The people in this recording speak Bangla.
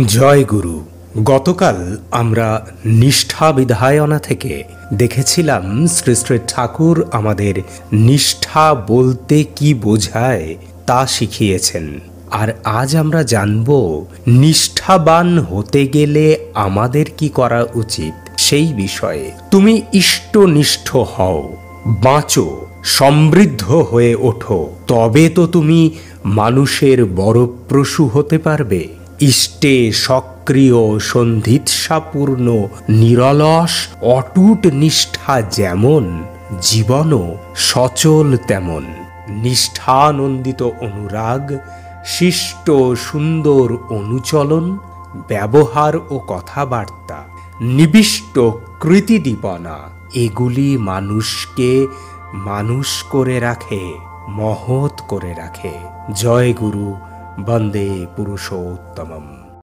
জয় গুরু। গতকাল আমরা নিষ্ঠা বিধায়না থেকে দেখেছিলাম শ্রী শ্রী ঠাকুর আমাদের নিষ্ঠা বলতে কি বোঝায় তা শিখিয়েছেন। আর আজ আমরা জানব নিষ্ঠাবান হতে গেলে আমাদের কি করা উচিত সেই বিষয়ে। তুমি ইষ্টনিষ্ঠ হও, বাঁচো, সমৃদ্ধ হয়ে ওঠো, তবে তো তুমি মানুষের বরপ্রসূ হতে পারবে। ইষ্টে সক্রিয় সন্ধিৎসাপূর্ণ নিরলস অটুট নিষ্ঠা যেমন, জীবনও সচল তেমন। নিষ্ঠানন্দিত অনুরাগ, শিষ্ট সুন্দর অনুচলন, ব্যবহার ও কথাবার্তা, নিবিষ্ট কৃতিদীপনা, এগুলি মানুষকে মানুষ করে রাখে, মহৎ করে রাখে। জয় গুরু। বন্দে পুরুষোত্তমম।